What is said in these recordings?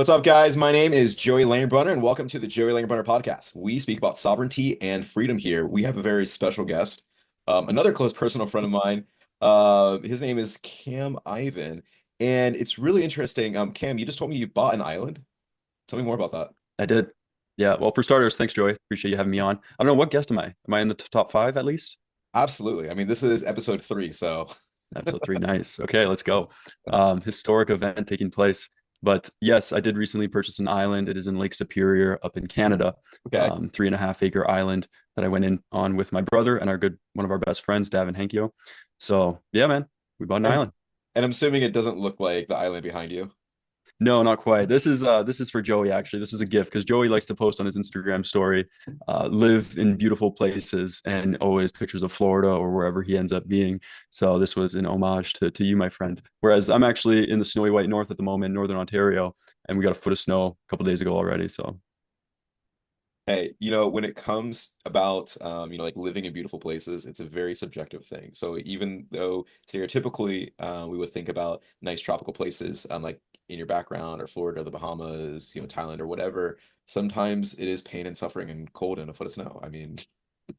What's up, guys? My name is Joey Langenbrunner, and welcome to the Joey Langenbrunner Podcast. We speak about sovereignty and freedom here. We have a very special guest, another close personal friend of mine. His name is Cam Ivan, and it's really interesting. Cam, you just told me you bought an island. Tell me more about that. I did. Yeah. Well, for starters, thanks, Joey. Appreciate you having me on. I don't know what guest am I? Am I in the top five at least? Absolutely. I mean, this is episode 3, so Episode three. Nice. Okay, let's go. Historic event taking place. But yes, I did recently purchase an island. It is in Lake Superior up in Canada. okay. 3.5 acre island that I went in on with my brother and one of our best friends, Davin Henkyo. So yeah, man, we bought an And, island. and I'm assuming it doesn't look like the island behind you. No, not quite. This is for Joey actually. This is a gift because Joey likes to post on his Instagram story, live in beautiful places and always pictures of Florida or wherever he ends up being. So this was an homage to you, my friend. Whereas I'm actually in the snowy white north at the moment, Northern Ontario, and we got a foot of snow a couple days ago already. So Hey, when it comes about like living in beautiful places, it's a very subjective thing. So even though stereotypically we would think about nice tropical places like in your background or Florida, the Bahamas, Thailand or whatever, sometimes it is pain and suffering and cold and a foot of snow. I mean,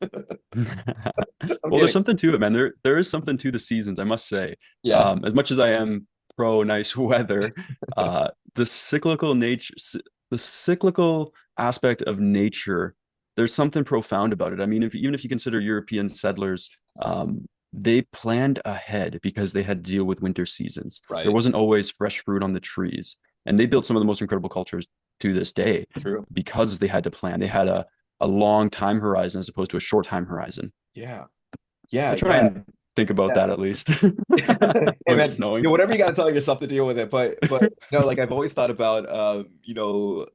I'm well, there's kidding. something to it, man. There is something to the seasons, I must say. Yeah, As much as I am pro nice weather, uh, the cyclical nature, the cyclical aspect of nature, there's something profound about it. I mean, even if you consider European settlers, they planned ahead because they had to deal with winter seasons. There right. wasn't always fresh fruit on the trees, and they built some of the most incredible cultures to this day True. because they had to plan. They had a long time horizon as opposed to a short time horizon. Yeah. I Yeah, try yeah. and think about Yeah. that at least Hey when it's man, snowing. whatever you got to tell yourself to deal with it. But no, like I've always thought about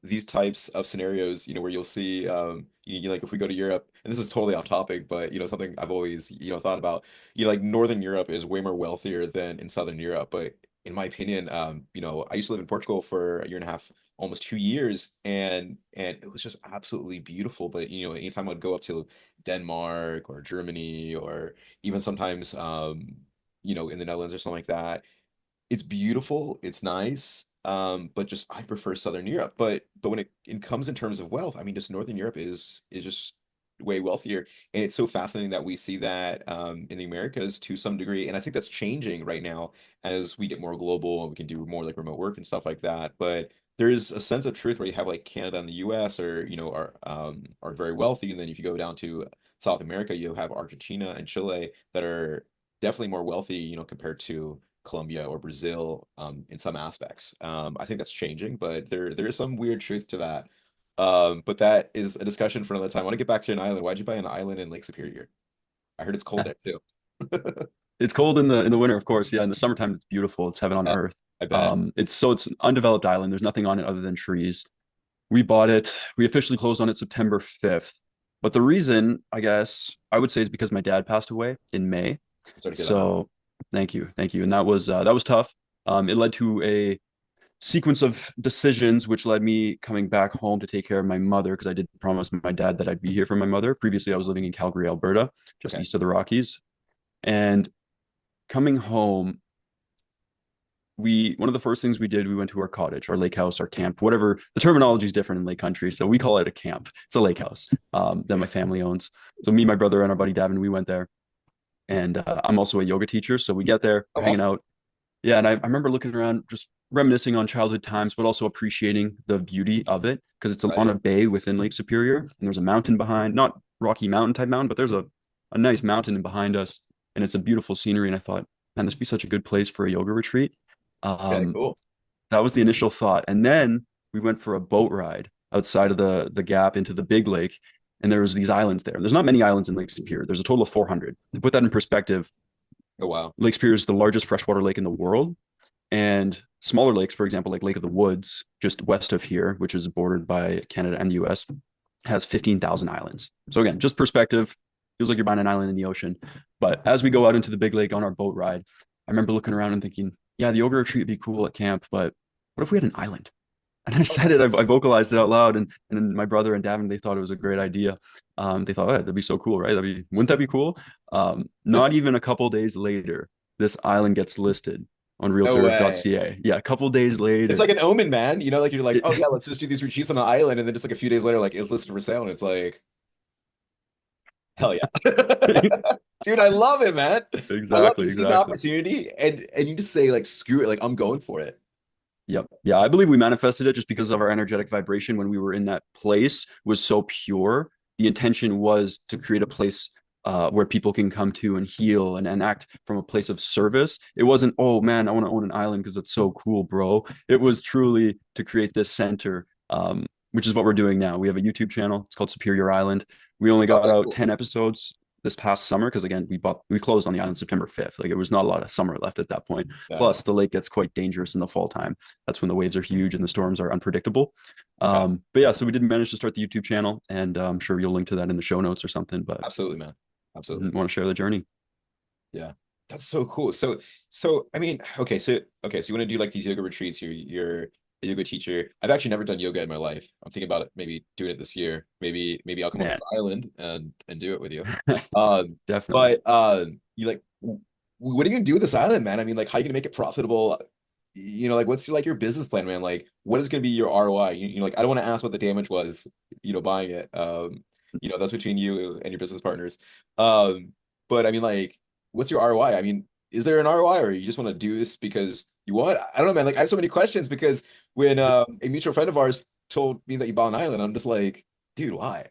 these types of scenarios, where you'll see like if we go to Europe, and this is totally off topic, but something I've always, thought about, like Northern Europe is way more wealthier than in Southern Europe. But in my opinion, I used to live in Portugal for a year and a half, almost 2 years, and it was just absolutely beautiful. But anytime I'd go up to Denmark or Germany or even sometimes in the Netherlands or something like that. It's beautiful, it's nice, but just I prefer Southern Europe. But when it comes in terms of wealth, I mean, just Northern Europe is just way wealthier, and it's so fascinating that we see that in the Americas to some degree, and I think that's changing right now as we get more global and we can do more like remote work and stuff like that. But there's a sense of truth where you have like Canada and the US or are very wealthy, and then if you go down to South America, you have Argentina and Chile that are definitely more wealthy, compared to Colombia or Brazil, in some aspects. I think that's changing, but there is some weird truth to that. But that is a discussion for another time. I want to get back to an island. Why'd you buy an island in Lake Superior? I heard it's cold there too. It's cold in the winter, of course. Yeah, in the summertime it's beautiful. It's heaven on Yeah, earth. I bet. It's an undeveloped island. There's nothing on it other than trees. We bought it. We officially closed on it September 5th. But the reason, I guess, I would say is because my dad passed away in May. I'm sorry to hear that. So thank you. And that was tough. It led to a sequence of decisions, which led me coming back home to take care of my mother because I did promise my dad that I'd be here for my mother. Previously, I was living in Calgary, Alberta, just Okay. east of the Rockies. And coming home, we one of the first things we did, we went to our cottage, our lake house, our camp, whatever. The terminology is different in Lake Country, so we call it a camp. It's a lake house that my family owns. So me, my brother, and our buddy Davin, we went there. And I'm also a yoga teacher, so we get there, Oh, we're hanging awesome. out. Yeah, and I remember looking around, just reminiscing on childhood times, but also appreciating the beauty of it because it's on Right. a bay within Lake Superior, and there's a mountain behind, not Rocky Mountain type mountain, but there's a nice mountain behind us, and it's a beautiful scenery. And I thought, man, this would be such a good place for a yoga retreat. Okay, Um, cool. that was the initial thought, and then we went for a boat ride outside of the gap into the big lake, and there was these islands there. There's not many islands in Lake Superior. There's a total of 400. To put that in perspective, Oh, wow. Lake Superior is the largest freshwater lake in the world. And smaller lakes, for example, like Lake of the Woods, just west of here, which is bordered by Canada and the US, has 15,000 islands. So again, just perspective, feels like you're buying an island in the ocean. But as we go out into the big lake on our boat ride, I remember looking around and thinking, yeah, the yoga retreat would be cool at camp, but what if we had an island? And I said it, I vocalized it out loud, and then my brother and Davin, they thought it was a great idea. They thought, oh, that'd be so cool, right? Wouldn't that be cool? Not even a couple days later, this island gets listed on No way. realtor.ca. Yeah, a couple days It's later. like an omen, man. You know, like you're like, It- oh yeah, let's just do these retreats on an island, and then just like a few days later, like it's listed for sale, and it's like, hell yeah. Dude, I love it, man. I love exactly, you see the exactly. opportunity and you just say like screw it, like I'm going for it. Yep. Yeah, I believe we manifested it just because of our energetic vibration when we were in that place was so pure. The intention was to create a place where people can come to and heal and act from a place of service. It wasn't, oh man, I want to own an island because it's so cool, bro. It was truly to create this center, which is what we're doing now. We have a YouTube channel. It's called Superior Island. We only got Okay, out cool. 10 episodes this past summer because again we closed on the island September 5th. Like it was not a lot of summer left at that point. Yeah. Plus the lake gets quite dangerous in the fall time. That's when the waves are huge and the storms are unpredictable. Okay. But yeah, so we did manage to start the YouTube channel, and I'm sure you'll link to that in the show notes or something. But Absolutely, man. Absolutely. want to share the journey? Yeah. That's so cool. So I mean, okay, so you want to do like these yoga retreats, you're a yoga teacher. I've actually never done yoga in my life. I'm thinking about it, maybe doing it this year. Maybe I'll come up to Man, the island and do it with you. Um, definitely. but you like what are you gonna do with this island, man? I mean, like how are you gonna make it profitable? You know, like what's like your business plan, man? Like what is gonna be your ROI? You know, like I don't want to ask what the damage was, buying it. That's between you and your business partners. Um, but I mean, like what's your ROI? I mean, is there an ROI or you just want to do this because you want? I don't know, man. Like I have so many questions because when a mutual friend of ours told me that you bought an island, I'm just like, dude, why?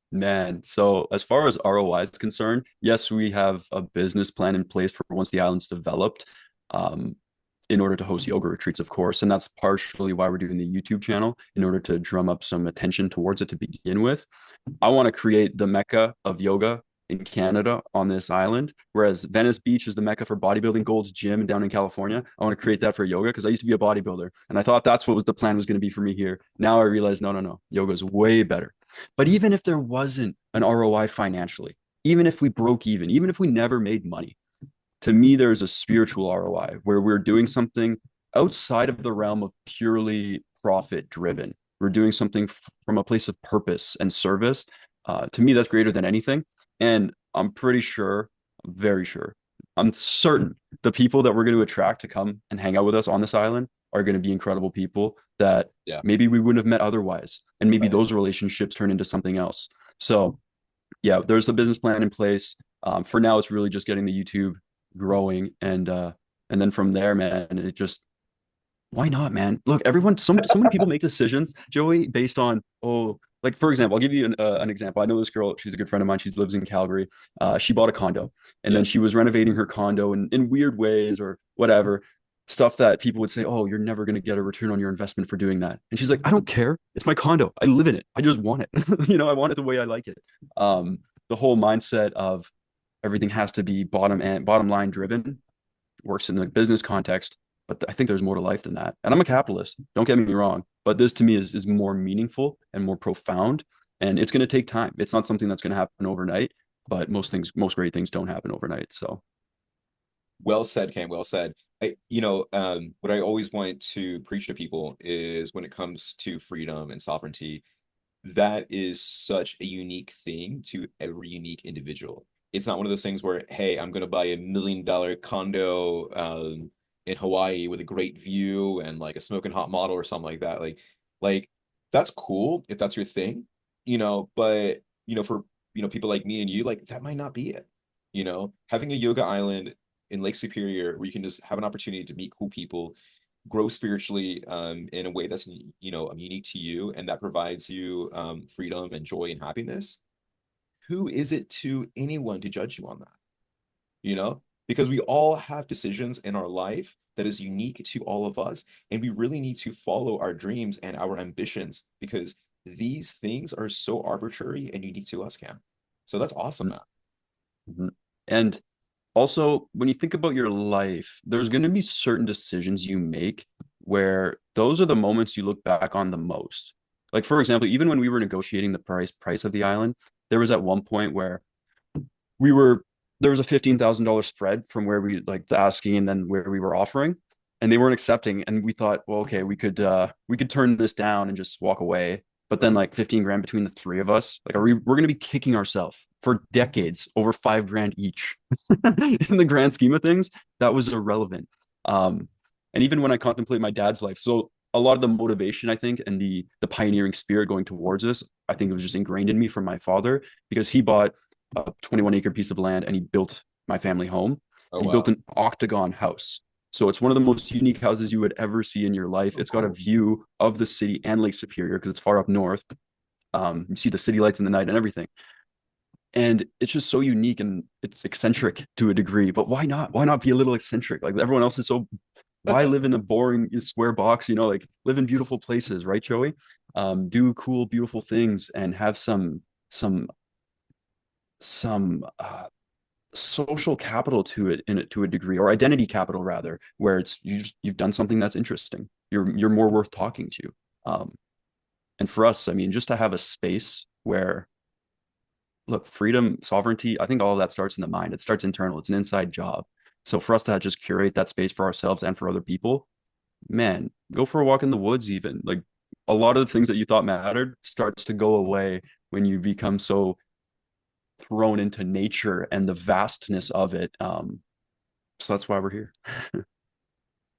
Man, so as far as ROI is concerned, yes, we have a business plan in place for once the island's developed, um, in order to host yoga retreats, of course. And that's partially why we're doing the YouTube channel, in order to drum up some attention towards it to begin with. I want to create the mecca of yoga in Canada on this island, whereas Venice Beach is the mecca for bodybuilding, Gold's Gym down in California. I want to create that for yoga because I used to be a bodybuilder, and I thought that's what was the plan was going to be for me here. Now I realize, no, no, no, yoga is way better. But even if there wasn't an ROI financially, even if we broke even if we never made money, to me, there's a spiritual ROI where we're doing something outside of the realm of purely profit driven. We're doing something from a place of purpose and service. To me, that's greater than anything. And I'm pretty sure, I'm very sure, I'm certain the people that we're going to attract to come and hang out with us on this island are going to be incredible people that Yeah. maybe we wouldn't have met otherwise. And maybe Right. those relationships turn into something else. So, yeah, there's a business plan in place. For now, it's really just getting the YouTube growing, and then from there, man, it just why not, man? Look, everyone, so many people make decisions, Joey, based on, oh, like for example, I'll give you an example. I know this girl, she's a good friend of mine. She lives in Calgary. She bought a condo, and Yeah. then she was renovating her condo in weird ways or whatever stuff that people would say, oh, you're never going to get a return on your investment for doing that. And she's like, I don't care. It's my condo. I live in it. I just want it. I want it the way I like it. The whole mindset of everything has to be bottom line driven works in the business context, but I think there's more to life than that. And I'm a capitalist. Don't get me wrong, but this to me is more meaningful and more profound, and it's going to take time. It's not something that's going to happen overnight, but most great things don't happen overnight. So, Well said, Cam. Well said. What I always want to preach to people is when it comes to freedom and sovereignty, that is such a unique thing to every unique individual. It's not one of those things where, hey, I'm going to buy $1 million condo in Hawaii with a great view and like a smoking hot model or something like that. Like that's cool if that's your thing, but for people like me and you, like that might not be it. Having a yoga island in Lake Superior where you can just have an opportunity to meet cool people, grow spiritually in a way that's unique to you and that provides you freedom and joy and happiness. Who is it to anyone to judge you on that? Because we all have decisions in our life that is unique to all of us, and we really need to follow our dreams and our ambitions because these things are so arbitrary and unique to us, Cam. So that's awesome, man. mm-hmm. And also, when you think about your life, there's going to be certain decisions you make where those are the moments you look back on the most. Like, for example, even when we were negotiating the price of the island, there was at one point where we were there was a $15,000 spread from where we like the asking and then where we were offering, and they weren't accepting. And we thought, well, okay, we could turn this down and just walk away. But then like 15 grand between the three of us, like we're going to be kicking ourselves for decades, over 5 grand each. In the grand scheme of things, that was irrelevant. Um, and even when I contemplate my dad's life, so a lot of the motivation, I think, and the pioneering spirit going towards this, I think it was just ingrained in me from my father because he bought a 21-acre piece of land and he built my family home. Oh And he built wow. an octagon house. So it's one of the most unique houses you would ever see in your life. So It's got a cool. view of the city and Lake Superior because it's far up north. You see the city lights in the night and everything. And it's just so unique and it's eccentric to a degree. But why not? Why not be a little eccentric? Like everyone else is so. Why live in a boring square box? Like live in beautiful places, right, Joey? Do cool, beautiful things and have some some social capital to it in it to a degree, or identity capital rather, where you've done something that's interesting. You're more worth talking to. Um, and for us, I mean, just to have a space where look, freedom, sovereignty, I think all of that starts in the mind. It starts internal. It's an inside job. So for us to just curate that space for ourselves and for other people, man, go for a walk in the woods even. Like a lot of the things that you thought mattered starts to go away when you become so thrown into nature and the vastness of it. So that's why we're here.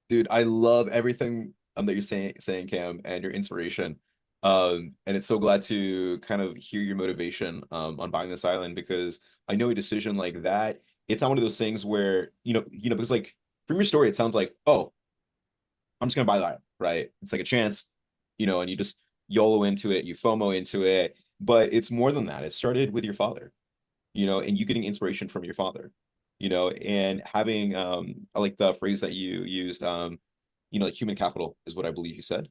Dude, I love everything that you're saying, Cam, and your inspiration. And it's so glad to kind of hear your motivation on buying this island because I know a decision like that, it's not one of those things where, because like from your story, it sounds like, oh, I'm just gonna buy the island, right? It's like a chance, and you just YOLO into it, you FOMO into it. But it's more than that. It started with your father, and you getting inspiration from your father, and having I like the phrase that you used, like human capital is what I believe you said.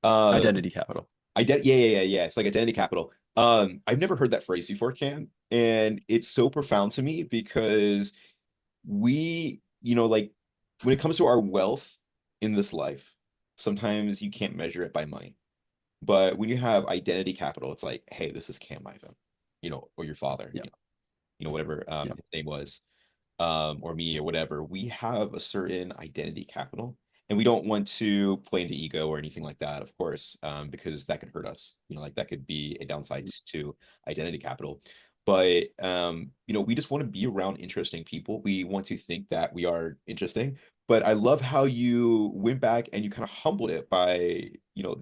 Um, Identity capital. yeah, yeah, yeah, yeah. It's like identity capital. I've never heard that phrase before, Cam, and it's so profound to me because we, like when it comes to our wealth in this life, sometimes you can't measure it by money. But when you have identity capital, it's like, hey, this is Cam Ivan, or your father, Yeah. whatever Yeah. his name was, or me or whatever, we have a certain identity capital. And we don't want to play into ego or anything like that, of course, because that could hurt us. Like that could be a downside to identity capital. But we just want to be around interesting people. We want to think that we are interesting. But I love how you went back and you kind of humbled it by,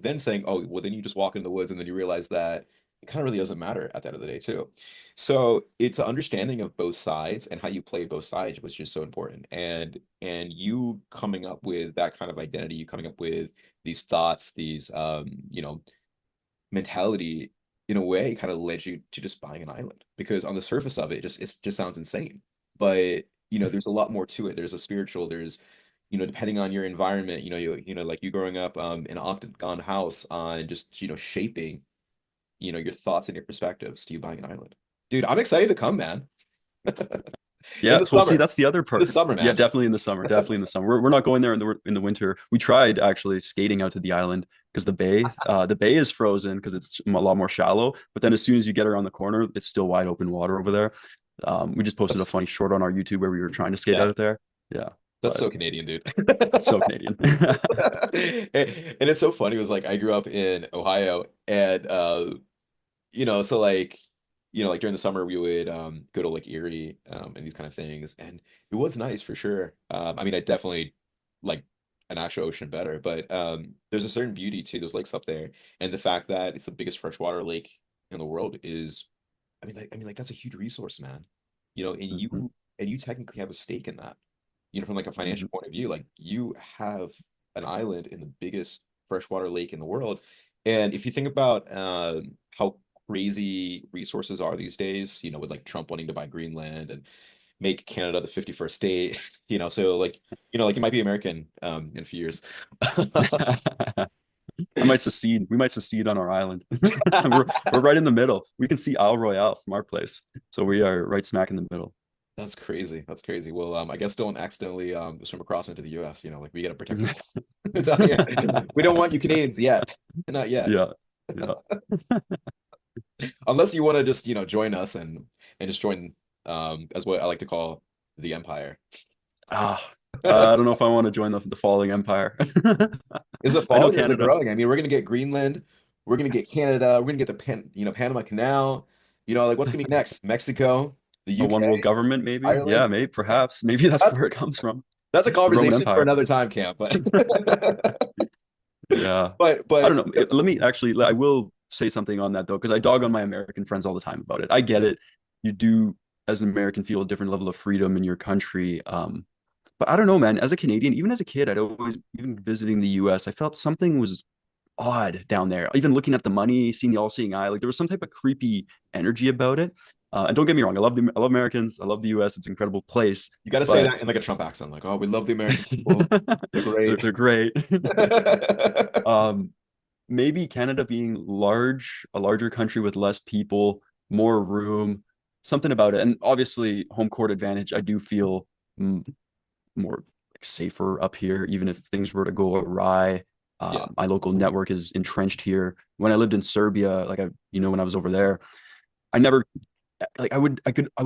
then saying, oh, well, then you just walk into the woods and then you realize that it kind of really doesn't matter at the end of the day, too. So it's an understanding of both sides and how you play both sides was just so important. And you coming up with that kind of identity, you coming up with these thoughts, these mentality in a way kind of led you to just buying an island. Because on the surface of it just sounds insane. But there's a lot more to it. There's a spiritual, there's depending on your environment, like you growing up in an octagon house on just shaping your thoughts and your perspectives to you buying an island. Dude, I'm excited to come, man. In Yeah, the well, see, summer. that's the other In the part. summer, Yeah, man. definitely in the summer. Definitely in the summer. We're not going there in the winter. We tried actually skating out to the island because the bay is frozen because it's a lot more shallow. But then as soon as you get around the corner, it's still wide open water over there. We just posted a That's funny short on our YouTube where we were trying to skate yeah, out there. Yeah, that's but so Canadian, dude. so Canadian. And it's so funny. It was like I grew up in Ohio and so like like during the summer we would go to like Erie and these kind of things. And it was nice for sure. I mean I definitely like an actual ocean better, but there's a certain beauty to those lakes up there. And the fact that it's the biggest freshwater lake in the world is I mean, like that's a huge resource, man. And Mhm, you technically have a stake in that. From like a financial mhm. point of view, like you have an island in the biggest freshwater lake in the world. And if you think about how crazy resources are these days, with like Trump wanting to buy Greenland and make Canada the 51st state, so like, like it might be American in a few years. I might secede. We might secede on our island. We're right in the middle. We can see Isle Royale from our place, so we are right smack in the middle. That's crazy. That's crazy. Well, I guess don't accidentally swim across into the US, like we gotta protect our we don't want you Canadians yet. Not yet. Yeah, yeah. Unless you want to just, join us and just join as what I like to call the empire. Ah, I don't know if I want to join the falling empire. Is it I know falling or is it Canada. growing? I mean, we're gonna get Greenland, we're gonna get Canada, we're gonna get the Panama Canal. Like what's gonna be next? Mexico, the A UK, one world government, maybe? Yeah, Ireland. maybe, perhaps. Maybe that's That, where it comes from. that's a The Roman conversation for Empire. another time, Camp. But Yeah. I don't know. Let me actually, I will say something on that though, because I dog on my American friends all the time about it. I get it. You do, as an American, feel a different level of freedom in your country. But I don't know, man. As a Canadian, even as a kid, I'd always, even visiting the US, I felt something was odd down there. Even looking at the money, seeing the all-seeing eye, like there was some type of creepy energy about it. And don't get me wrong, I love Americans, I love the US. It's an incredible place, you got to say but that in like a Trump accent, like, "Oh, we love the American people. They're great." they're great. um, maybe Canada being a larger country with less people, more room, something about it. And obviously, home court advantage. I do feel more like safer up here, even if things were to go awry. Yeah, My local network is entrenched here. When I lived in Serbia, when I was over there, I never like I would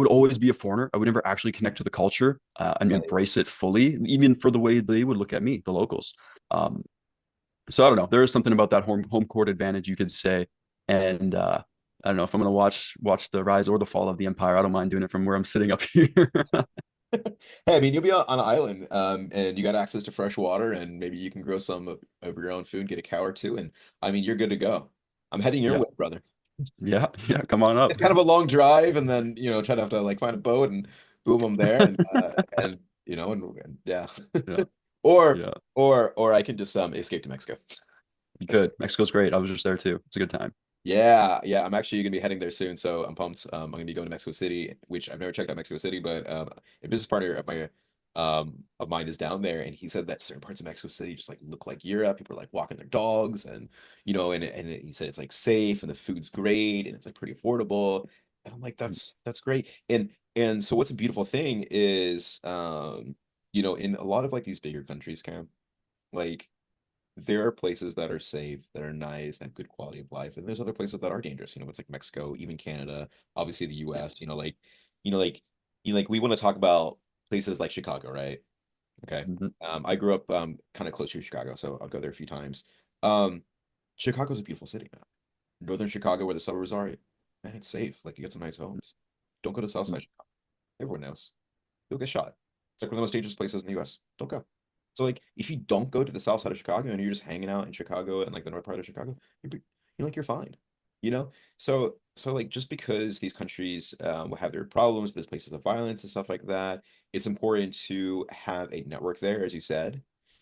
always be a foreigner. I would never actually connect to the culture and right. embrace it fully, even for the way they would look at me, the locals. Um, so I don't know. There is something about that home court advantage, you could say. And I don't know if I'm gonna watch the rise or the fall of the empire. I don't mind doing it from where I'm sitting up here. Hey, I mean, you'll be on an island, and you got access to fresh water, and maybe you can grow some of your own food, get a cow or two, and I mean, you're good to go. I'm heading your Yeah, way, brother. yeah, yeah. Come on up. It's kind of a long drive, and then try to have to like find a boat and boom them there, and and yeah, Yeah, or yeah. or I can just escape to Mexico. You could. Mexico's great. I was just there too. It's a good time. Yeah, yeah. I'm actually gonna be heading there soon, so I'm pumped. I'm gonna be going to Mexico City, which I've never checked out Mexico City, but a business partner of mine is down there, and he said that certain parts of Mexico City just like look like Europe. People are like walking their dogs, and he said it's like safe and the food's great and it's like pretty affordable. And I'm like, that's great. And so what's a beautiful thing is in a lot of like these bigger countries, Cam, like there are places that are safe, that are nice, that have good quality of life, and there's other places that are dangerous. It's like Mexico, even Canada, obviously the Yeah. U.S. You know, like we want to talk about places like Chicago, right? Okay. Mhm. I grew up kind of close to Chicago, so I'll go there a few times. Um, Chicago's a beautiful city, man. Northern Chicago, where the suburbs are, man, it's safe. Like you get some nice homes. Don't go to South Side Chicago. Everyone knows. You'll get shot. It's like one of the most dangerous places in the US. Don't go. So like if you don't go to the south side of Chicago and you're just hanging out in Chicago and like the north part of Chicago, you're fine. You know? So like just because these countries will have their problems, there's places of violence and stuff like that, it's important to have a network there, as you said.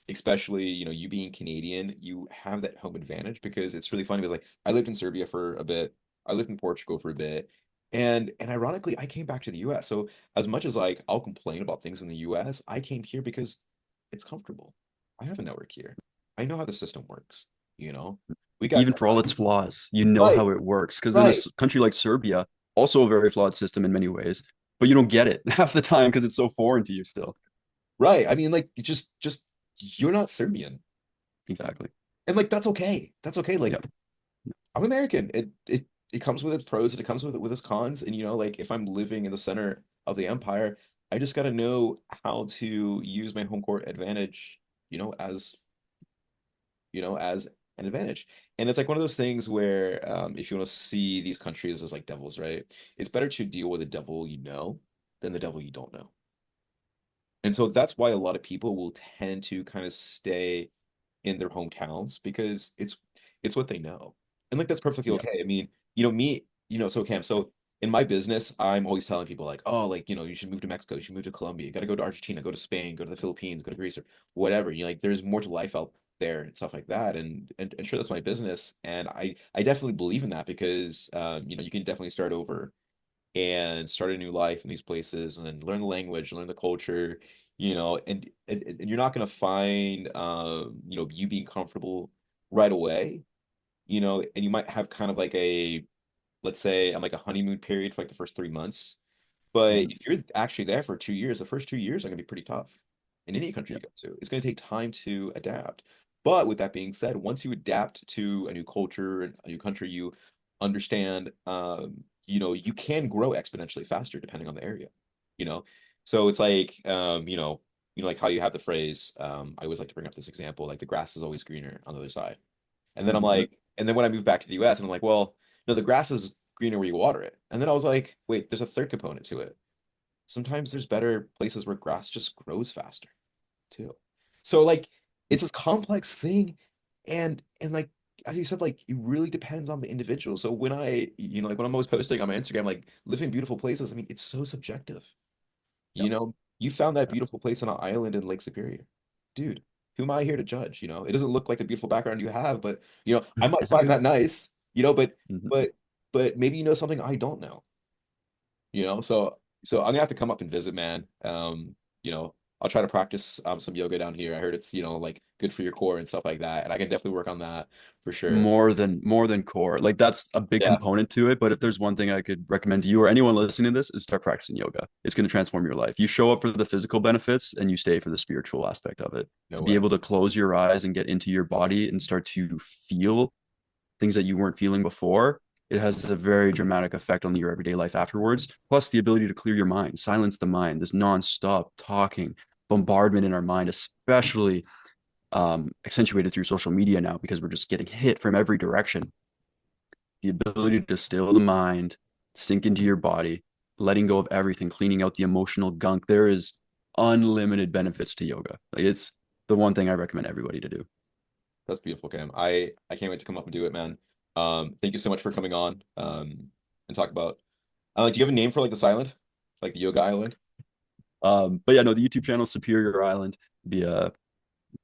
Especially, you being Canadian, you have that home advantage because it's really funny because like I lived in Serbia for a bit, I lived in Portugal for a bit, and ironically, I came back to the US. So as much as like I'll complain about things in the US, I came here because it's comfortable. I have a network here. I know how the system works, you know. We got Even for all its flaws, you know right, how it works. Because in a right, country like Serbia, also a very flawed system in many ways, but you don't get it half the time because it's so foreign to you still. right. I mean, like you just you're not Serbian. Exactly. And like that's okay. That's okay. Like Yep. I'm American. It comes with its pros and it comes with its cons. And like if I'm living in the center of the empire, I just gotta know how to use my home court advantage, you know, as as an advantage. And it's like one of those things where if you want to see these countries as like devils, right? It's better to deal with the devil you know than the devil you don't know. And so that's why a lot of people will tend to kind of stay in their hometowns because it's what they know. And like that's perfectly Yep. okay. I mean, me, so Cam, so in my business, I'm always telling people like, oh, like, you should move to Mexico, you should move to Colombia, you gotta go to Argentina, go to Spain, go to the Philippines, go to Greece or whatever. Like there's more to life out there and stuff like that. And sure that's my business. And I definitely believe in that because you can definitely start over and start a new life in these places and then learn the language, learn the culture, and you're not going to find, you being comfortable right away, and you might have kind of like let's say, I'm like a honeymoon period for like the first 3 months. But Mhm. if you're actually there for 2 years, the first 2 years are going to be pretty tough in any country you Yep. go to. It's going to take time to adapt. But with that being said, once you adapt to a new culture and a new country, you understand, you can grow exponentially faster depending on the area, you know? So it's like, like how you have the phrase, I always like to bring up this example, like the grass is always greener on the other side. And then I'm Mhm. like, and then when I moved back to the US, and I'm like, well, no, the grass is greener where you water it. And then I was like, wait, there's a third component to it. Sometimes there's better places where grass just grows faster too. So like it's this complex thing, and like as you said, like it really depends on the individual. So when like when I'm always posting on my Instagram, like living beautiful places, I mean, it's so subjective. Yep. You found that beautiful place on an island in Lake Superior. Dude, who am I here to judge? It doesn't look like a beautiful background you have, but I might find that nice, Mhm. but but maybe you know something I don't know. So I'm gonna have to come up and visit, man. I'll try to practice some yoga down here. I heard it's, like good for your core and stuff like that. And I can definitely work on that for sure. More than core. Like that's a big Yeah, component to it. But if there's one thing I could recommend to you or anyone listening to this is start practicing yoga. It's going to transform your life. You show up for the physical benefits and you stay for the spiritual aspect of it. no To be way. able to close your eyes and get into your body and start to feel things that you weren't feeling before, it has a very dramatic effect on your everyday life afterwards. Plus the ability to clear your mind, silence the mind, this nonstop talking, bombardment in our mind, especially accentuated through social media now because we're just getting hit from every direction. The ability to still the mind, sink into your body, letting go of everything, cleaning out the emotional gunk. There is unlimited benefits to yoga. Like it's the one thing I recommend everybody to do. That's beautiful, Cam. I can't wait to come up and do it, man. Thank you so much for coming on and talk about do you have a name for like this island? Like the yoga island? But yeah, no, the YouTube channel Superior Island. Be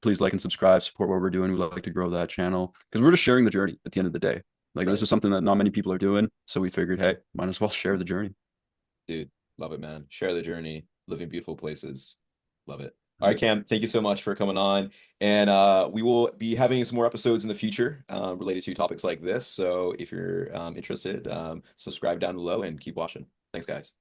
Please like and subscribe, support what we're doing. We like to grow that channel because we're just sharing the journey at the end of the day. Like this Right. is something that not many people are doing, so we figured, hey, might as well share the journey. Dude, love it, man. Share the journey, living beautiful places. Love it. All right, Yeah. Cam, thank you so much for coming on. And we will be having some more episodes in the future related to topics like this. So if you're interested, subscribe down below and keep watching. Thanks, guys.